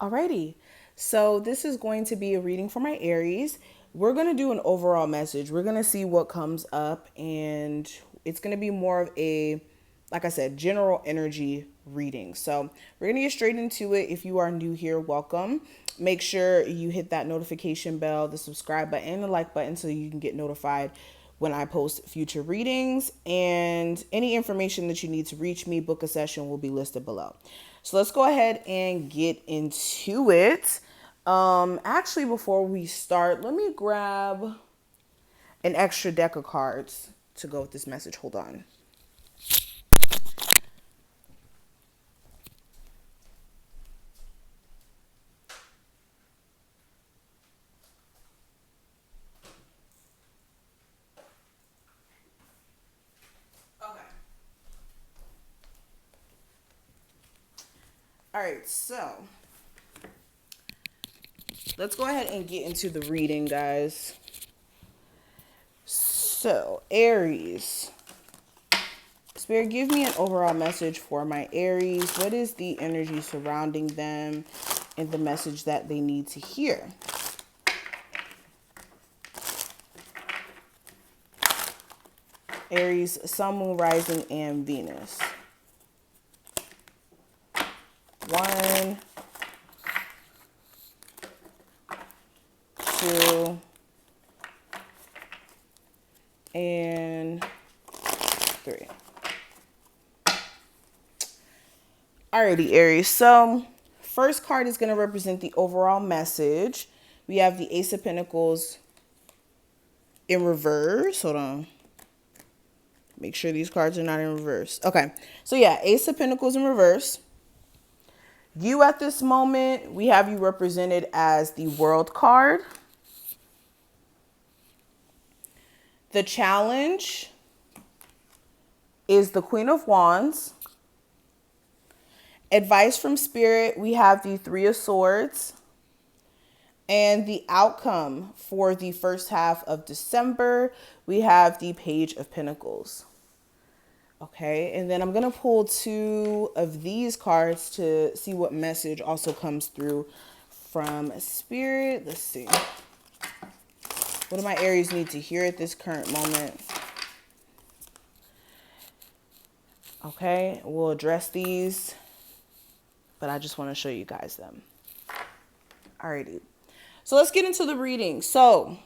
Alrighty, so this is going to be a reading for my Aries. We're going to do an overall message. We're going to see what comes up, and it's going to be more of a, like I said, general energy reading. So we're going to get straight into it. If you are new here, welcome. Make sure you hit that notification bell, the subscribe button, and the like button so you can get notified when I post future readings, and any information that you need to reach me, book a session, will be listed below. So let's go ahead and get into it. Actually, before we start, let me grab an extra deck of cards to go with this message. Hold on. Okay. All right, so let's go ahead and get into the reading, guys. So, Aries. Spirit, give me an overall message for my Aries. What is the energy surrounding them and the message that they need to hear? Aries, Sun, Moon, Rising, and Venus. 1, 2, and 3. Alrighty, Aries. So, first card is going to represent the overall message. We have the Ace of Pentacles in reverse. Hold on. Make sure these cards are not in reverse. Okay. So, yeah, Ace of Pentacles in reverse. You at this moment, we have you represented as the World card. The challenge is the Queen of Wands. Advice from Spirit, we have the Three of Swords. And the outcome for the first half of December, we have the Page of Pentacles. Okay, and then I'm going to pull 2 of these cards to see what message also comes through from Spirit. Let's see. What do my Aries need to hear at this current moment? Okay, we'll address these, but I just want to show you guys them. Alrighty. So let's get into the reading. So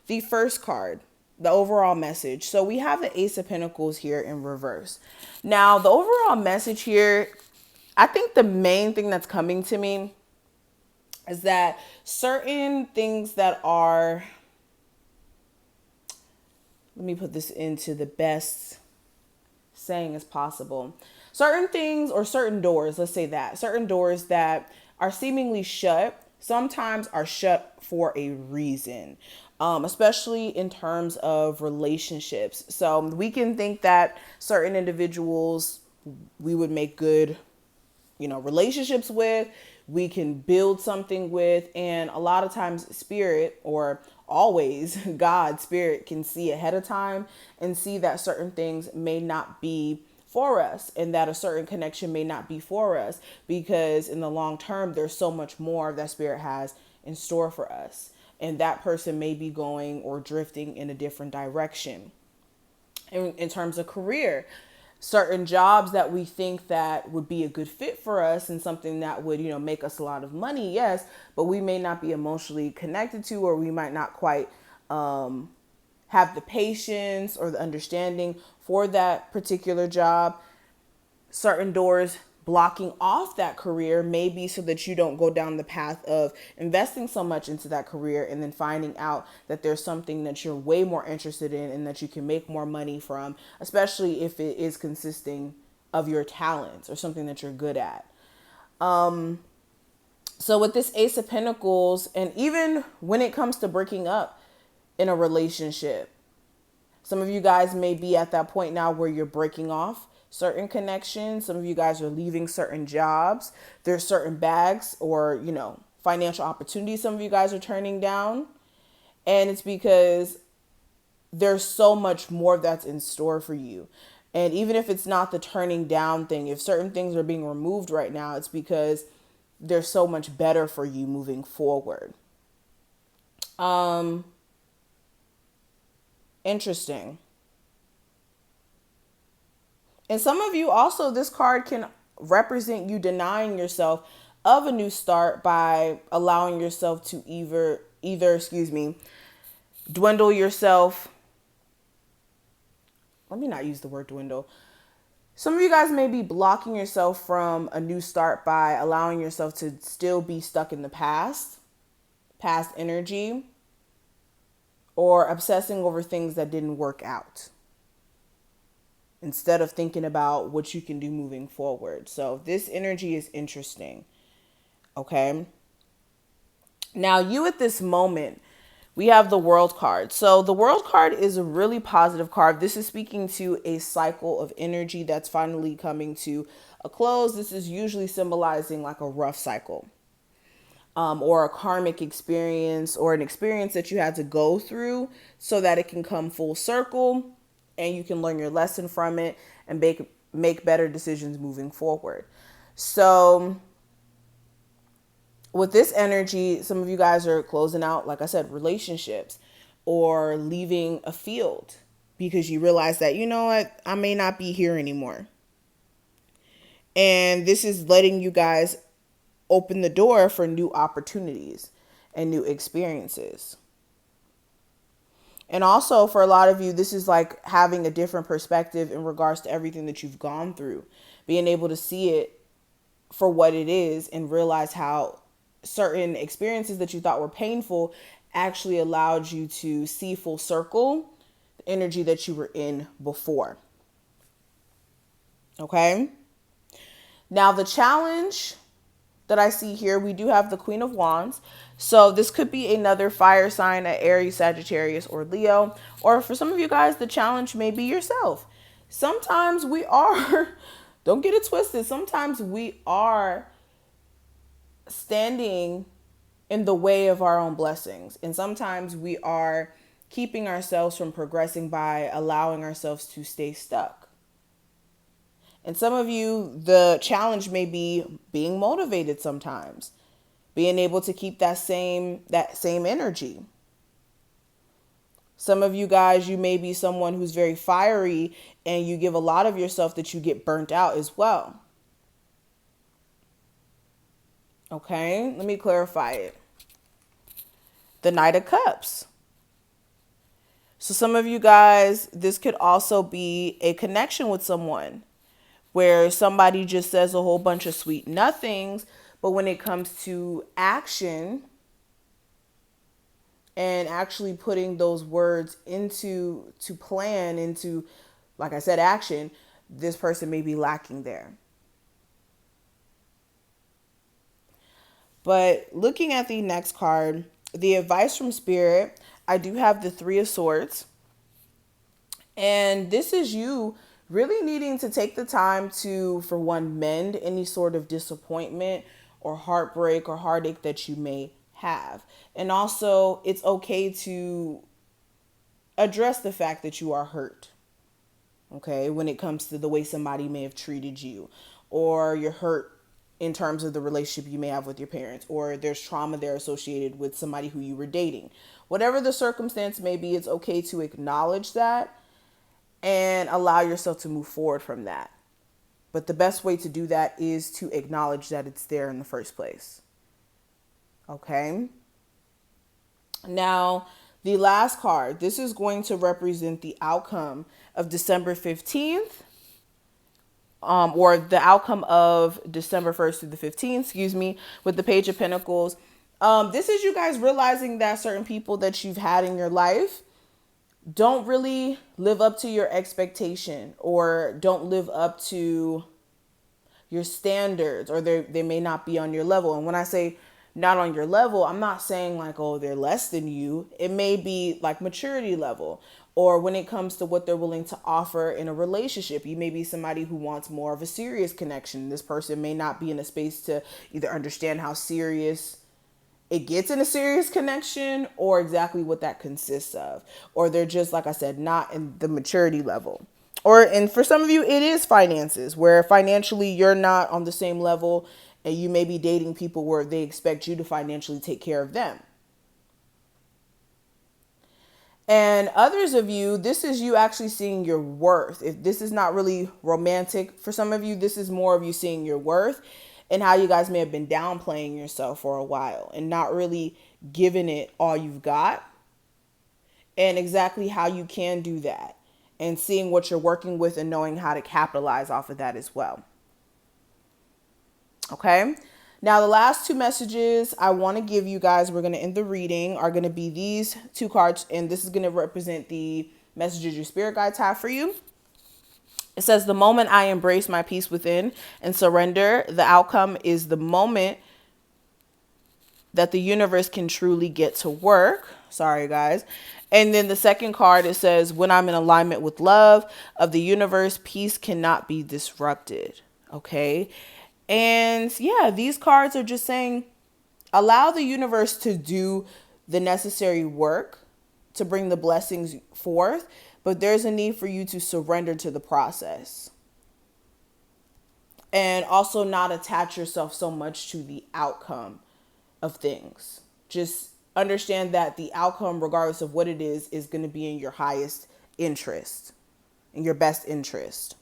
the first card, the overall message. So we have the Ace of Pentacles here in reverse. Now, the overall message here, I think the main thing that's coming to me is that certain things that are, let me put this into the best saying as possible. Certain things or certain doors, let's say that, certain doors that are seemingly shut, sometimes are shut for a reason, especially in terms of relationships. So we can think that certain individuals we would make good, relationships with, we can build something with, and a lot of times Spirit, or always God, Spirit, can see ahead of time and see that certain things may not be for us, and that a certain connection may not be for us, because in the long term there's so much more that Spirit has in store for us, and that person may be going or drifting in a different direction. In terms of career, certain jobs that we think that would be a good fit for us and something that would, make us a lot of money, yes, but we may not be emotionally connected to, or we might not quite have the patience or the understanding for that particular job. Certain doors blocking off that career may be so that you don't go down the path of investing so much into that career and then finding out that there's something that you're way more interested in and that you can make more money from, especially if it is consisting of your talents or something that you're good at. So with this Ace of Pentacles, and even when it comes to breaking up in a relationship, some of you guys may be at that point now where you're breaking off certain connections. Some of you guys are leaving certain jobs. There's certain bags or, financial opportunities some of you guys are turning down. And it's because there's so much more that's in store for you. And even if it's not the turning down thing, if certain things are being removed right now, it's because there's so much better for you moving forward. Um, Interesting. And some of you also, this card can represent you denying yourself of a new start by allowing yourself to dwindle yourself. Let me not use the word dwindle. Some of you guys may be blocking yourself from a new start by allowing yourself to still be stuck in the past energy, or obsessing over things that didn't work out instead of thinking about what you can do moving forward. So this energy is interesting. Okay. Now, you at this moment, we have the World card. So the World card is a really positive card. This is speaking to a cycle of energy that's finally coming to a close. This is usually symbolizing like a rough cycle, or a karmic experience, or an experience that you had to go through so that it can come full circle and you can learn your lesson from it and make better decisions moving forward. So with this energy, some of you guys are closing out, like I said, relationships, or leaving a field because you realize that, you know what, I may not be here anymore. And this is letting you guys open the door for new opportunities and new experiences. And also for a lot of you, this is like having a different perspective in regards to everything that you've gone through, being able to see it for what it is and realize how certain experiences that you thought were painful actually allowed you to see full circle the energy that you were in before. Okay. Now the challenge that I see here, we do have the Queen of Wands. So this could be another fire sign, at Aries, Sagittarius, or Leo. Or for some of you guys, the challenge may be yourself. Sometimes we are, don't get it twisted, sometimes we are standing in the way of our own blessings. And sometimes we are keeping ourselves from progressing by allowing ourselves to stay stuck. And some of you, the challenge may be being motivated sometimes, being able to keep that same energy. Some of you guys, you may be someone who's very fiery and you give a lot of yourself that you get burnt out as well. Okay, let me clarify it. The Knight of Cups. So some of you guys, this could also be a connection with someone where somebody just says a whole bunch of sweet nothings, but when it comes to action and actually putting those words into like I said, action, this person may be lacking there. But looking at the next card, the advice from Spirit, I do have the Three of Swords. And this is you really needing to take the time to, for one, mend any sort of disappointment or heartbreak or heartache that you may have. And also, it's okay to address the fact that you are hurt. Okay, when it comes to the way somebody may have treated you, or you're hurt in terms of the relationship you may have with your parents, or there's trauma there associated with somebody who you were dating. Whatever the circumstance may be, it's okay to acknowledge that and allow yourself to move forward from that. But the best way to do that is to acknowledge that it's there in the first place. Okay. Now, the last card, this is going to represent the outcome of December 15th, or the outcome of December 1st through the 15th, with the Page of Pentacles. This is you guys realizing that certain people that you've had in your life don't really live up to your expectation, or don't live up to your standards, or they may not be on your level. And when I say not on your level, I'm not saying like, oh, they're less than you. It may be like maturity level, or when it comes to what they're willing to offer in a relationship. You may be somebody who wants more of a serious connection. This person may not be in a space to either understand how serious it gets in a serious connection, or exactly what that consists of. Or they're just, like I said, not in the maturity level. And for some of you, it is finances, where financially you're not on the same level And you may be dating people where they expect you to financially take care of them. And others of you, this is you actually seeing your worth. If this is not really romantic for some of you, this is more of you seeing your worth and how you guys may have been downplaying yourself for a while and not really giving it all you've got, and exactly how you can do that and seeing what you're working with and knowing how to capitalize off of that as well. Okay. Now, the last two messages I want to give you guys, we're going to end the reading, are going to be these two cards. And this is going to represent the messages your spirit guides have for you. It says, the moment I embrace my peace within and surrender, the outcome is the moment that the universe can truly get to work. Sorry, guys. And then the second card, it says, when I'm in alignment with love of the universe, peace cannot be disrupted. Okay. And yeah, these cards are just saying, allow the universe to do the necessary work to bring the blessings forth, but there's a need for you to surrender to the process. And also not attach yourself so much to the outcome of things. Just understand that the outcome, regardless of what it is going to be in your highest interest, in your best interest.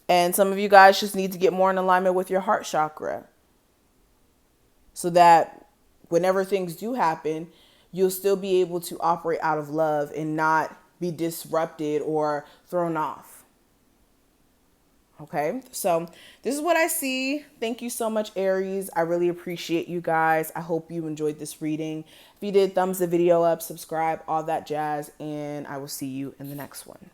And some of you guys just need to get more in alignment with your heart chakra so that whenever things do happen, you'll still be able to operate out of love and not be disrupted or thrown off. Okay, so this is what I see. Thank you so much, Aries. I really appreciate you guys. I hope you enjoyed this reading. If you did, thumbs the video up, subscribe, all that jazz, and I will see you in the next one.